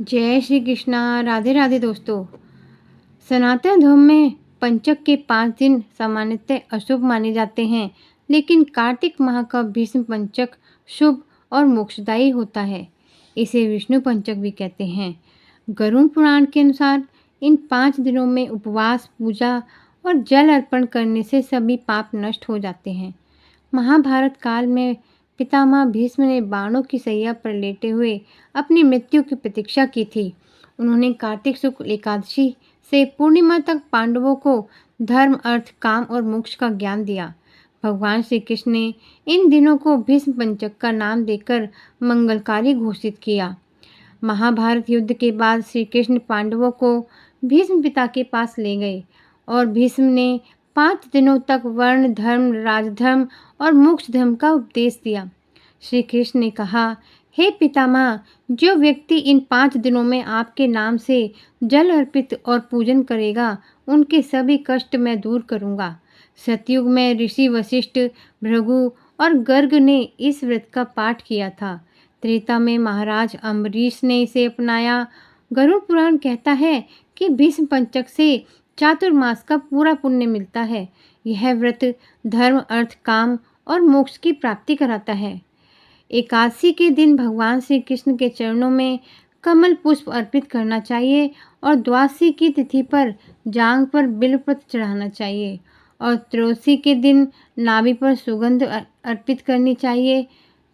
जय श्री कृष्णा। राधे राधे दोस्तों। सनातन धर्म में पंचक के 5 दिन सामान्यतः अशुभ माने जाते हैं, लेकिन कार्तिक माह का भीष्म पंचक शुभ और मोक्षदायी होता है। इसे विष्णु पंचक भी कहते हैं। गरुड़ पुराण के अनुसार इन 5 दिनों में उपवास, पूजा और जल अर्पण करने से सभी पाप नष्ट हो जाते हैं। महाभारत काल में पितामह भीष्म ने बाणों की सैया पर लेटे हुए अपनी मृत्यु की प्रतीक्षा की थी। उन्होंने कार्तिक शुक्ल एकादशी से पूर्णिमा तक पांडवों को धर्म, अर्थ, काम और मोक्ष का ज्ञान दिया। भगवान श्री कृष्ण ने इन दिनों को भीष्म पंचक का नाम देकर मंगलकारी घोषित किया। महाभारत युद्ध के बाद श्री कृष्ण पांडवों को भीष्म पिता के पास ले गए और भीष्म ने 5 दिनों तक वर्ण धर्म, राजधर्म और मोक्ष धर्म का उपदेश दिया। श्री कृष्ण ने कहा, हे पितामह, जो व्यक्ति इन 5 दिनों में आपके नाम से जल अर्पित और पूजन करेगा, उनके सभी कष्ट मैं दूर करूँगा। सतयुग में ऋषि वशिष्ठ, भृगु और गर्ग ने इस व्रत का पाठ किया था। त्रेता में महाराज अम्बरीश ने इसे अपनाया। गरुड़ पुराण कहता है कि भीष्म पंचक से चातुर्मास का पूरा पुण्य मिलता है। यह व्रत धर्म, अर्थ, काम और मोक्ष की प्राप्ति कराता है। एकादशी के दिन भगवान श्री कृष्ण के चरणों में कमल पुष्प अर्पित करना चाहिए और द्वादशी की तिथि पर जांघ पर बिल्वपत्र चढ़ाना चाहिए और त्रयोदशी के दिन नाभि पर सुगंध अर्पित करनी चाहिए।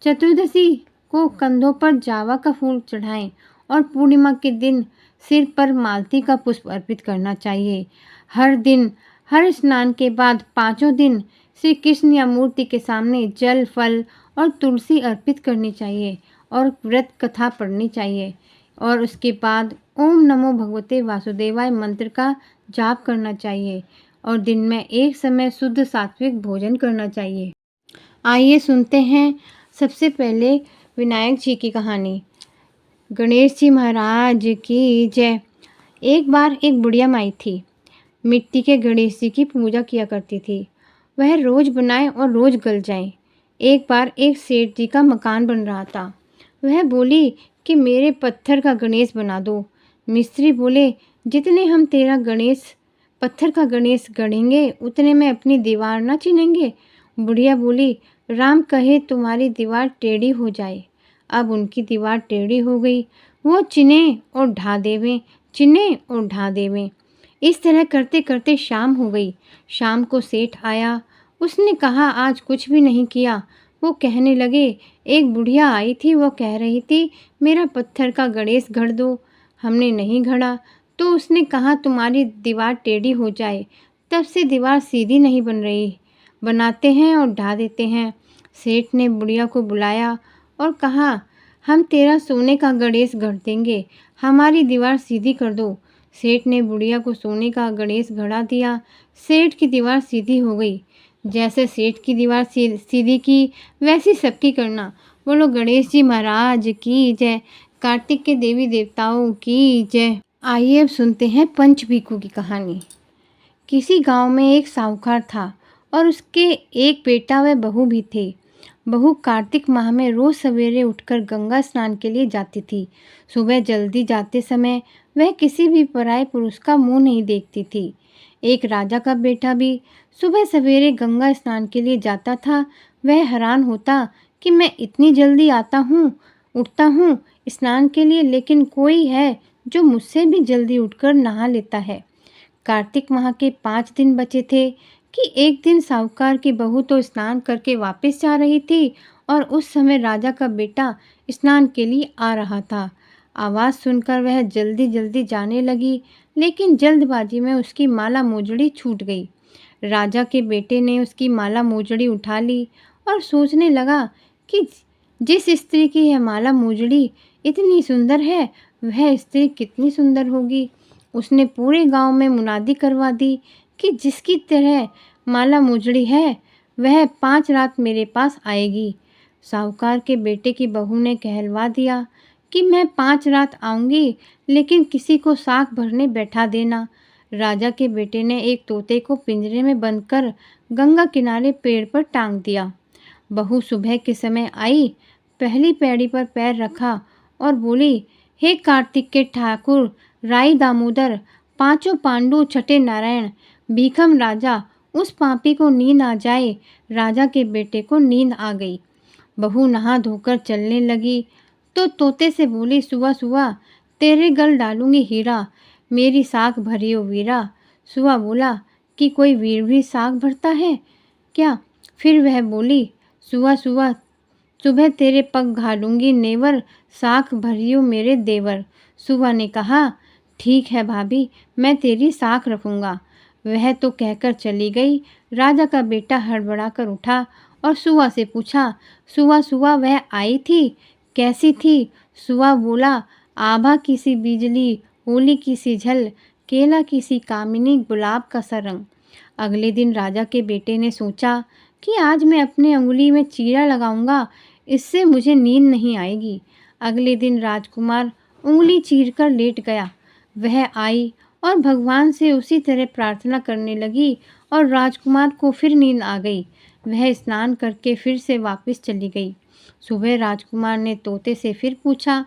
चतुर्दशी को कंधों पर जावा का फूल चढ़ाएं और पूर्णिमा के दिन सिर पर मालती का पुष्प अर्पित करना चाहिए। हर दिन हर स्नान के बाद 5 दिन श्री कृष्ण या मूर्ति के सामने जल, फल और तुलसी अर्पित करनी चाहिए और व्रत कथा पढ़नी चाहिए और उसके बाद ओम नमो भगवते वासुदेवाय मंत्र का जाप करना चाहिए और दिन में एक समय शुद्ध सात्विक भोजन करना चाहिए। आइए सुनते हैं सबसे पहले विनायक जी की कहानी। गणेश जी महाराज की जय। एक बार एक बुढ़िया माई थी। मिट्टी के गणेश जी की पूजा किया करती थी। वह रोज बनाए और रोज गल जाए। एक बार एक सेठ जी का मकान बन रहा था। वह बोली कि मेरे पत्थर का गणेश बना दो। मिस्त्री बोले, जितने हम तेरा गणेश पत्थर का गणेश गढ़ेंगे उतने में अपनी दीवार ना चिनेंगे। बुढ़िया बोली, राम कहे तुम्हारी दीवार टेढ़ी हो जाए। अब उनकी दीवार टेढ़ी हो गई। वो चिने और ढा देवें, चिने और ढा देवें। इस तरह करते करते शाम हो गई। शाम को सेठ आया। उसने कहा, आज कुछ भी नहीं किया। वो कहने लगे, एक बुढ़िया आई थी, वो कह रही थी मेरा पत्थर का गणेश गढ़ दो। हमने नहीं गढ़ा तो उसने कहा तुम्हारी दीवार टेढ़ी हो जाए। तब से दीवार सीधी नहीं बन रही। बनाते हैं और ढा देते हैं। सेठ ने बुढ़िया को बुलाया और कहा, हम तेरा सोने का गणेश गढ़ देंगे, हमारी दीवार सीधी कर दो। सेठ ने बुढ़िया को सोने का गणेश गढ़ा दिया। सेठ की दीवार सीधी हो गई। जैसे सेठ की दीवार सीधी की वैसी सबकी करना। बोलो गणेश जी महाराज की जय। कार्तिक के देवी देवताओं की जय। आइए अब सुनते हैं पंचभीखू की कहानी। किसी गांव में एक साहूकार था और उसके एक बेटा व बहू भी थे। बहू कार्तिक माह में रोज सवेरे उठकर गंगा स्नान के लिए जाती थी। सुबह जल्दी जाते समय वह किसी भी पराये पुरुष का मुंह नहीं देखती थी। एक राजा का बेटा भी सुबह सवेरे गंगा स्नान के लिए जाता था। वह हैरान होता कि मैं इतनी जल्दी आता हूँ, उठता हूँ स्नान के लिए, लेकिन कोई है जो मुझसे भी जल्दी उठकर नहा लेता है। कार्तिक माह के 5 दिन बचे थे कि एक दिन साहूकार की बहू तो स्नान करके वापस जा रही थी और उस समय राजा का बेटा स्नान के लिए आ रहा था। आवाज़ सुनकर वह जल्दी जल्दी जाने लगी, लेकिन जल्दबाजी में उसकी माला मोजड़ी छूट गई। राजा के बेटे ने उसकी माला मोजड़ी उठा ली और सोचने लगा कि जिस स्त्री की यह माला मोजड़ी इतनी सुंदर है, वह स्त्री कितनी सुंदर होगी। उसने पूरे गांव में मुनादी करवा दी कि जिसकी तरह माला मोजड़ी है वह 5 रात मेरे पास आएगी। साहूकार के बेटे की बहू ने कहलवा दिया कि मैं 5 रात आऊँगी, लेकिन किसी को साख भरने बैठा देना। राजा के बेटे ने एक तोते को पिंजरे में बंद कर गंगा किनारे पेड़ पर टांग दिया। बहू सुबह के समय आई, पहली पैड़ी पर पैर रखा और बोली, हे कार्तिक के ठाकुर, राई दामोदर, पांचों पांडु, छठे नारायण, भीखम राजा, उस पापी को नींद आ जाए। राजा के बेटे को नींद आ गई। बहू नहा धोकर चलने लगी तो तोते से बोली, सुआ सुआ, तेरे गल डालूंगी हीरा, मेरी साख भरियो वीरा। सुआ बोला कि कोई वीर भी साख भरता है क्या? फिर वह बोली, सुआ सुआ, सुबह तेरे पग घालूंगी नेवर, साख भरियो मेरे देवर। सुआ ने कहा, ठीक है भाभी, मैं तेरी साख रखूंगा। वह तो कहकर चली गई। राजा का बेटा हड़बड़ा कर उठा और सुआ से पूछा, सुआ सुआ, वह आई थी, कैसी थी? सुआ बोला, आभा की सी बिजली, होली की सी झल, केला की सी कामिनी, गुलाब का सा रंग। अगले दिन राजा के बेटे ने सोचा कि आज मैं अपने अंगुली में चीरा लगाऊंगा, इससे मुझे नींद नहीं आएगी। अगले दिन राजकुमार उंगली चीरकर लेट गया। वह आई और भगवान से उसी तरह प्रार्थना करने लगी और राजकुमार को फिर नींद आ गई। वह स्नान करके फिर से वापस चली गई। सुबह राजकुमार ने तोते से फिर पूछा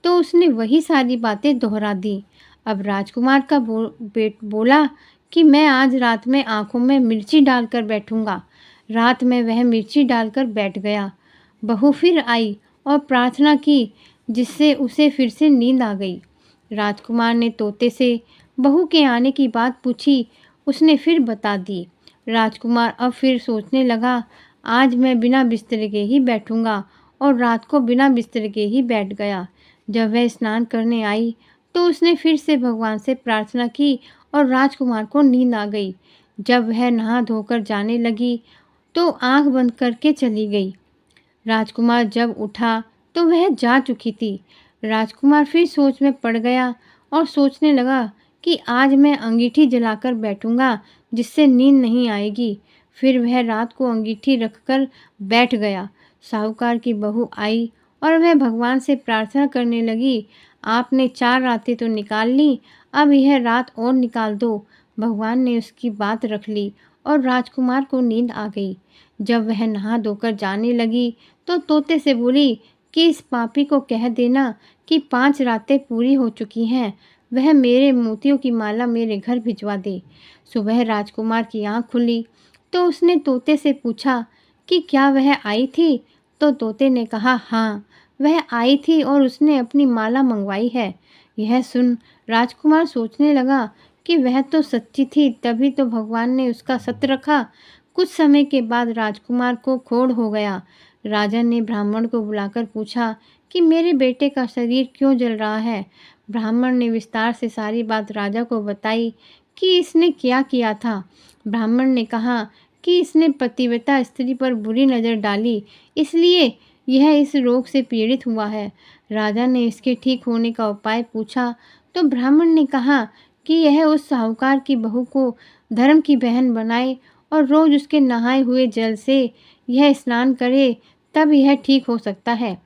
तो उसने वही सारी बातें दोहरा दी। अब राजकुमार का बोला कि मैं आज रात में आंखों में मिर्ची डालकर बैठूंगा। रात में वह मिर्ची डालकर बैठ गया। बहू फिर आई और प्रार्थना की, जिससे उसे फिर से नींद आ गई। राजकुमार ने तोते से बहू के आने की बात पूछी। उसने फिर बता दी। राजकुमार अब फिर सोचने लगा, आज मैं बिना बिस्तर के ही बैठूंगा, और रात को बिना बिस्तर के ही बैठ गया। जब वह स्नान करने आई तो उसने फिर से भगवान से प्रार्थना की और राजकुमार को नींद आ गई। जब वह नहा धोकर जाने लगी तो आंख बंद करके चली गई। राजकुमार जब उठा तो वह जा चुकी थी। राजकुमार फिर सोच में पड़ गया और सोचने लगा कि आज मैं अंगीठी जलाकर बैठूंगा, जिससे नींद नहीं आएगी। फिर वह रात को अंगीठी रखकर बैठ गया। साहूकार की बहू आई और वह भगवान से प्रार्थना करने लगी, आपने 4 रातें तो निकाल ली, अब यह रात और निकाल दो। भगवान ने उसकी बात रख ली और राजकुमार को नींद आ गई। जब वह नहा धोकर जाने लगी तो तोते से बोली कि इस पापी को कह देना कि 5 रातें पूरी हो चुकी हैं, वह मेरे मोतियों की माला मेरे घर भिजवा दे। सुबह राजकुमार की आंख खुली तो उसने तोते से पूछा कि क्या वह आई थी? तो तोते ने कहा, हाँ, वह आई थी और उसने अपनी माला मंगवाई है। यह सुन राजकुमार सोचने लगा कि वह तो सच्ची थी, तभी तो भगवान ने उसका सत्य रखा। कुछ समय के बाद राजकुमार को क्रोध हो गया। राजा ने ब्राह्मण को बुलाकर पूछा कि मेरे बेटे का शरीर क्यों जल रहा है। ब्राह्मण ने विस्तार से सारी बात राजा को बताई कि इसने क्या किया था। ब्राह्मण ने कहा कि इसने पतिव्रता स्त्री पर बुरी नज़र डाली, इसलिए यह इस रोग से पीड़ित हुआ है। राजा ने इसके ठीक होने का उपाय पूछा तो ब्राह्मण ने कहा कि यह उस साहूकार की बहू को धर्म की बहन बनाए और रोज़ उसके नहाए हुए जल से यह स्नान करे, तब यह ठीक हो सकता है।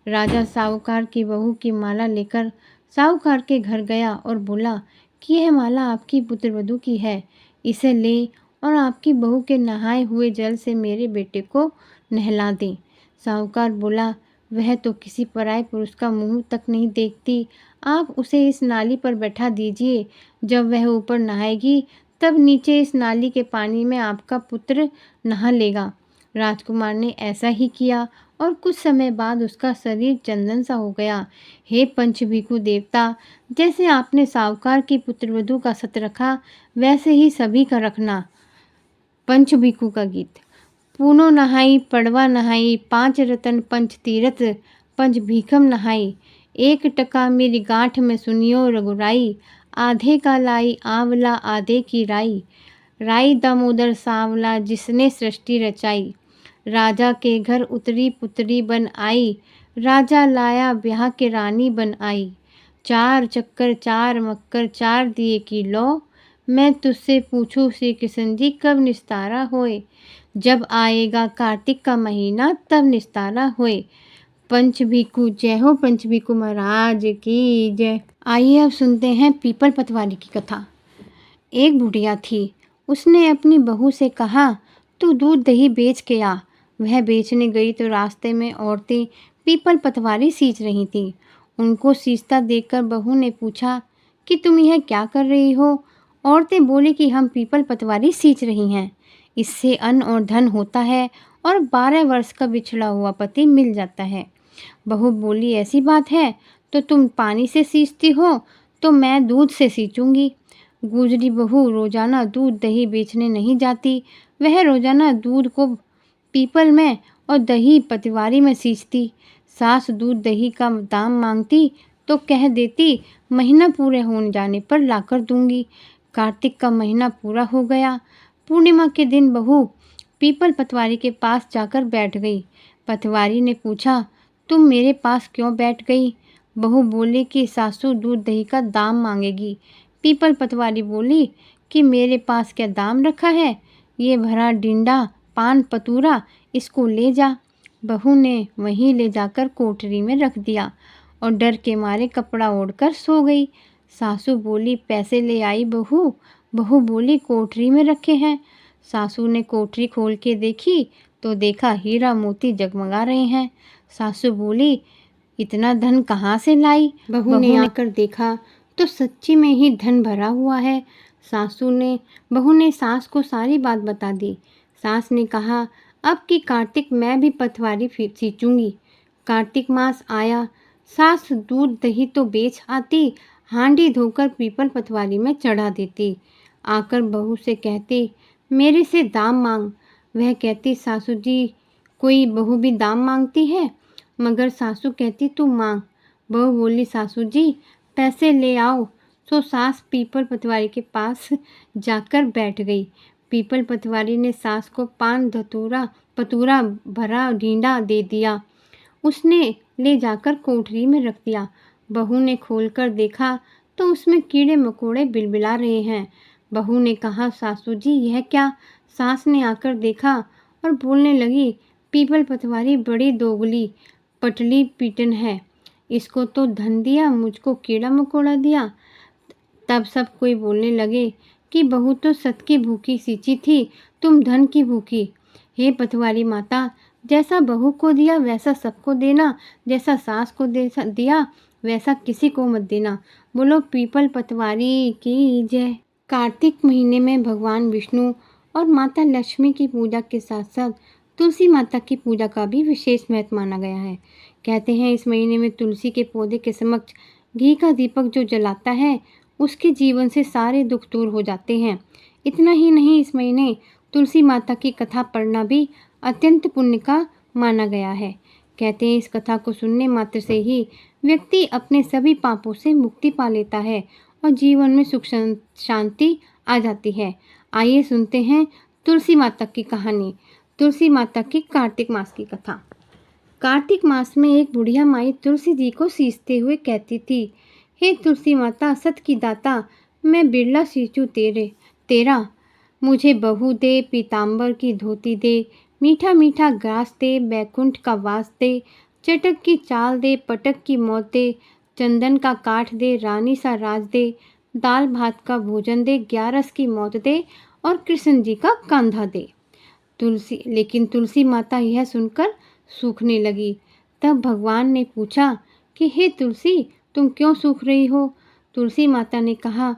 राजा साहूकार की बहू की माला लेकर साहूकार के घर गया और बोला कि यह माला आपकी पुत्रवधू की है, इसे ले और आपकी बहू के नहाए हुए जल से मेरे बेटे को नहला दें। साहूकार बोला, वह तो किसी पराये पुरुष का मुंह तक नहीं देखती, आप उसे इस नाली पर बैठा दीजिए। जब वह ऊपर नहाएगी तब नीचे इस नाली के पानी में आपका पुत्र नहा लेगा। राजकुमार ने ऐसा ही किया और कुछ समय बाद उसका शरीर चंदन सा हो गया। हे पंचभिखु देवता, जैसे आपने साहूकार की पुत्रवधू का सत रखा, वैसे ही सभी का रखना। पंचभिखु का गीत। पूनो नहाई पड़वा नहाई, 5 रतन पंच तीरथ, पंच भीखम नहाई। 1 टका मेरी गांठ में सुनियो रघुराई, आधे का लाई आंवला आधे की राई। राई दामोदर सांवला जिसने सृष्टि रचाई। राजा के घर उतरी पुत्री बन आई, राजा लाया ब्याह के रानी बन आई। 4 चक्कर 4 मक्कर 4 दिए की लो, मैं तुझसे पूछूं श्री कृष्ण जी कब निस्तारा होए। जब आएगा कार्तिक का महीना तब निस्तारा होए। पंचभिखु जय हो, पंचभिखु महाराज की जय। आइए अब सुनते हैं पीपल पतवारी की कथा। एक बुढ़िया थी, उसने अपनी बहू से कहा, तू दूध दही बेच के आ। वह बेचने गई तो रास्ते में औरतें पीपल पतवारी सींच रही थीं। उनको सींचता देखकर बहू ने पूछा कि तुम यह क्या कर रही हो? औरतें बोली कि हम पीपल पतवारी सींच रही हैं। इससे अन्न और धन होता है और 12 वर्ष का बिछड़ा हुआ पति मिल जाता है। बहू बोली, ऐसी बात है तो तुम पानी से सींचती हो तो मैं दूध से सींचूंगी। गुजरी बहू रोजाना दूध दही बेचने नहीं जाती, वह रोजाना दूध को पीपल में और दही पतवारी में सींचती। सास दूध दही का दाम मांगती तो कह देती महीना पूरे होने जाने पर लाकर दूंगी। कार्तिक का महीना पूरा हो गया। पूर्णिमा के दिन बहू पीपल पतवारी के पास जाकर बैठ गई। पतवारी ने पूछा, तुम मेरे पास क्यों बैठ गई? बहू बोली कि सासू दूध दही का दाम मांगेगी। पीपल पतवारी बोली कि मेरे पास क्या दाम रखा है, ये भरा डिंडा पान पतूरा इसको ले जा। बहू ने वहीं ले जाकर कोठरी में रख दिया और डर के मारे कपड़ा ओढ़कर सो गई। सासू बोली, पैसे ले आई बहू? बहू बोली, कोठरी में रखे हैं। सासू ने कोठरी खोल के देखी तो देखा हीरा मोती जगमगा रहे हैं। सासू बोली, इतना धन कहाँ से लाई? बहू ने आकर देखा तो सच्ची में ही धन भरा हुआ है। बहू ने सास को सारी बात बता दी। सास ने कहा, अब की कार्तिक मैं भी पतवारी सींचूंगी। कार्तिक मास आया। सास दूध दही तो बेच आती, हांडी धोकर पीपल पतवारी में चढ़ा देती। आकर बहू से कहती, मेरे से दाम मांग। वह कहती, सासू जी, कोई बहू भी दाम मांगती है? मगर सासू कहती, तू मांग। बहू बोली, सासू जी पैसे ले आओ। तो सास पीपल पतवारी के पास जाकर बैठ गई। पीपल पतवारी ने सास को पान पतूरा भरा डींडा दे दिया। उसने ले जाकर कोठरी में रख दिया। बहू ने खोलकर देखा तो उसमें कीड़े मकोड़े बिलबिला रहे हैं। बहू ने कहा, सासू जी यह क्या? सास ने आकर देखा और बोलने लगी, पीपल पतवारी बड़ी दोगली पटली पीटन है, इसको तो धन दिया, मुझको कीड़ा मकोड़ा दिया। तब सब कोई बोलने लगे कि बहू तो सत की भूखी सींची थी, तुम धन की भूखी। हे पतवारी माता, जैसा बहू को दिया वैसा सबको देना, जैसा सास को दिया वैसा किसी को मत देना। बोलो पीपल पतवारी की जय। कार्तिक महीने में भगवान विष्णु और माता लक्ष्मी की पूजा के साथ साथ तुलसी माता की पूजा का भी विशेष महत्व माना गया है। कहते हैं इस महीने में तुलसी के पौधे के समक्ष घी का दीपक जो जलाता है उसके जीवन से सारे दुख दूर हो जाते हैं। इतना ही नहीं, इस महीने तुलसी माता की कथा पढ़ना भी अत्यंत पुण्य का माना गया है। कहते हैं इस कथा को सुनने मात्र से ही व्यक्ति अपने सभी पापों से मुक्ति पा लेता है और जीवन में सुख शांति आ जाती है। आइए सुनते हैं तुलसी माता की कहानी। तुलसी माता की कार्तिक मास की कथा। कार्तिक मास में एक बुढ़िया माई तुलसी जी को सींचते हुए कहती थी, हे तुलसी माता सत की दाता, मैं बिरला सींचूं तेरा, मुझे बहू दे, पीताम्बर की धोती दे, मीठा मीठा ग्रास दे, बैकुंठ का वास दे, चटक की चाल दे, पटक की मौत दे, चंदन का काठ दे, रानी सा राज दे, दाल भात का भोजन दे, 11 की मौत दे और कृष्ण जी का कंधा दे। लेकिन तुलसी माता यह सुनकर सूखने लगी। तब भगवान ने पूछा कि हे तुलसी, तुम क्यों सूख रही हो? तुलसी माता ने कहा,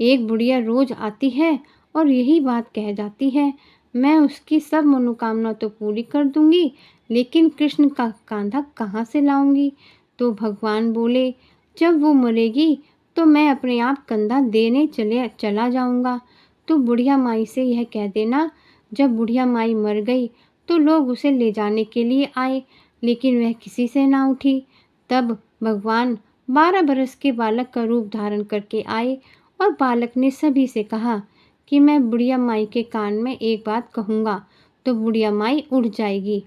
एक बुढ़िया रोज आती है और यही बात कह जाती है, मैं उसकी सब मनोकामना तो पूरी कर दूंगी, लेकिन कृष्ण का कांधा कहाँ से लाऊंगी? तो भगवान बोले, जब वो मरेगी तो मैं अपने आप कंधा देने चला जाऊंगा। तो बुढ़िया माई से यह कह देना, जब बुढ़िया माई मर गई तो लोग उसे ले जाने के लिए आए, लेकिन वह किसी से ना उठी। तब भगवान 12 बरस के बालक का रूप धारण करके आए और बालक ने सभी से कहा कि मैं बुढ़िया माई के कान में एक बात कहूँगा तो बुढ़िया माई उठ जाएगी।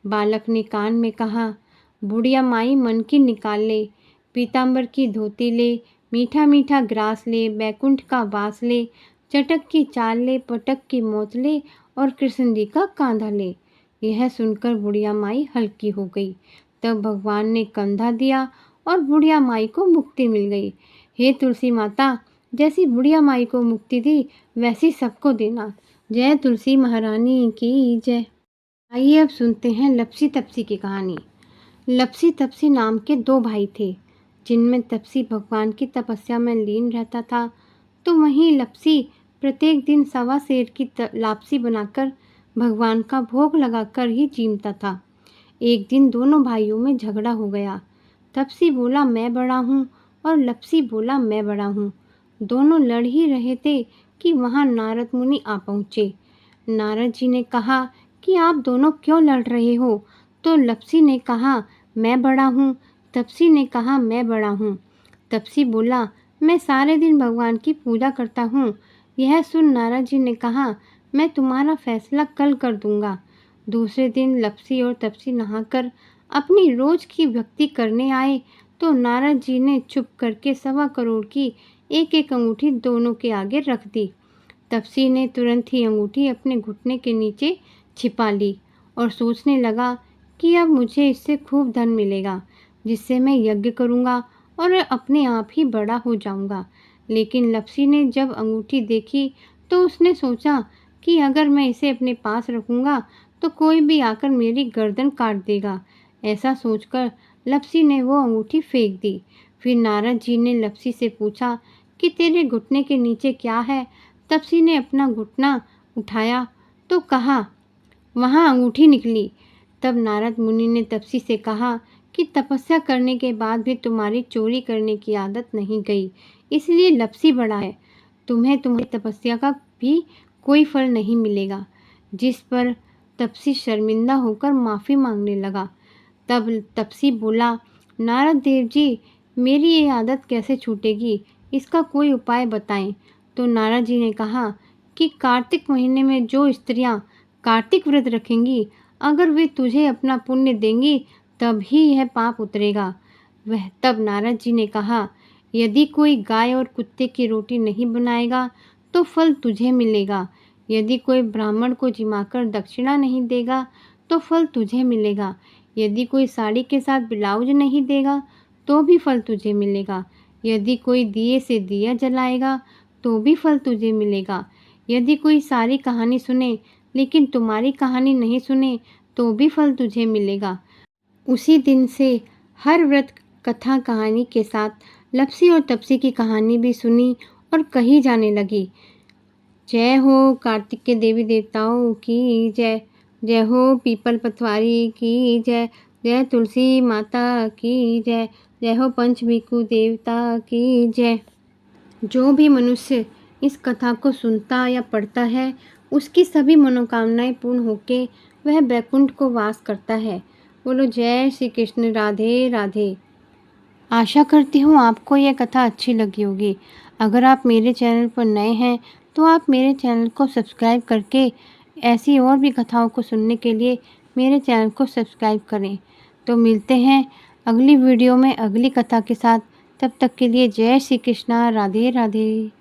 बालक ने कान में कहा, बुढ़िया माई मन की निकाल ले, पीताम्बर की धोती ले, मीठा मीठा ग्रास ले, बैकुंठ का वास ले, चटक की चाल ले, पटक की मौत ले और कृष्ण जी का कांधा ले। यह सुनकर बुढ़िया माई हल्की हो गई। तब भगवान ने कंधा दिया और बुढ़िया माई को मुक्ति मिल गई। हे तुलसी माता, जैसी बुढ़िया माई को मुक्ति दी वैसी सबको देना। जय तुलसी महारानी की जय। आइए अब सुनते हैं लपसी तपसी की कहानी। लपसी तपसी नाम के 2 भाई थे। जिनमें तपसी भगवान की तपस्या में लीन रहता था, तो वहीं लपसी प्रत्येक दिन सवा सेर की लापसी बनाकर भगवान का भोग लगाकर ही जीमता था। एक दिन दोनों भाइयों में झगड़ा हो गया। तपसी बोला मैं बड़ा हूँ और लपसी बोला मैं बड़ा हूँ। दोनों लड़ ही रहे थे कि वहाँ नारद मुनि आ पहुँचे। नारद जी ने कहा कि आप दोनों क्यों लड़ रहे हो? तो लपसी ने कहा मैं बड़ा हूँ। तपसी ने कहा मैं बड़ा हूँ। तपसी बोला मैं सारे दिन भगवान की पूजा करता हूँ। यह सुन नारद जी ने कहा मैं तुम्हारा फैसला कल कर दूंगा। दूसरे दिन लपसी और तपसी नहाकर अपनी रोज की भक्ति करने आए तो नारद जी ने चुप करके 1.25 करोड़ की एक अंगूठी दोनों के आगे रख दी। तपसी ने तुरंत ही अंगूठी अपने घुटने के नीचे छिपा ली और सोचने लगा कि अब मुझे इससे खूब धन मिलेगा, जिससे मैं यज्ञ करूँगा और अपने आप ही बड़ा हो जाऊँगा। लेकिन लपसी ने जब अंगूठी देखी तो उसने सोचा कि अगर मैं इसे अपने पास रखूँगा तो कोई भी आकर मेरी गर्दन काट देगा। ऐसा सोचकर लपसी ने वो अंगूठी फेंक दी। फिर नारद जी ने लपसी से पूछा कि तेरे घुटने के नीचे क्या है? तपसी ने अपना घुटना उठाया तो कहा वहाँ अंगूठी निकली। तब नारद मुनि ने तपसी से कहा कि तपस्या करने के बाद भी तुम्हारी चोरी करने की आदत नहीं गई, इसलिए लपसी बड़ा है। तुम्हें तुम्हारी तपस्या का भी कोई फल नहीं मिलेगा। जिस पर तपसी शर्मिंदा होकर माफ़ी मांगने लगा। तब तपसी बोला नारद देव जी, मेरी ये आदत कैसे छूटेगी? इसका कोई उपाय बताएं। तो नारद जी ने कहा कि कार्तिक महीने में जो स्त्रियां कार्तिक व्रत रखेंगी, अगर वे तुझे अपना पुण्य देंगी तब ही यह पाप उतरेगा। तब नारद जी ने कहा यदि कोई गाय और कुत्ते की रोटी नहीं बनाएगा तो फल तुझे मिलेगा। यदि कोई ब्राह्मण को जिमाकर दक्षिणा नहीं देगा तो फल तुझे मिलेगा। यदि कोई साड़ी के साथ ब्लाउज नहीं देगा तो भी फल तुझे मिलेगा। यदि कोई दिए से दिया जलाएगा तो भी फल तुझे मिलेगा। यदि कोई सारी कहानी सुने लेकिन तुम्हारी कहानी नहीं सुने तो भी फल तुझे मिलेगा। उसी दिन से हर व्रत कथा कहानी के साथ लपसी और तपसी की कहानी भी सुनी और कही जाने लगी। जय हो कार्तिक के देवी देवताओं की जय। जय हो पीपल पथवारी की जय। जय तुलसी माता की जय। जय हो पंचभिखु देवता की जय। जो भी मनुष्य इस कथा को सुनता या पढ़ता है उसकी सभी मनोकामनाएं पूर्ण होके वह बैकुंठ को वास करता है। बोलो जय श्री कृष्ण। राधे राधे। आशा करती हूँ आपको यह कथा अच्छी लगी होगी। अगर आप मेरे चैनल पर नए हैं तो आप मेरे चैनल को सब्सक्राइब करके ऐसी और भी कथाओं को सुनने के लिए मेरे चैनल को सब्सक्राइब करें। तो मिलते हैं अगली वीडियो में अगली कथा के साथ। तब तक के लिए जय श्री कृष्णा। राधे राधे।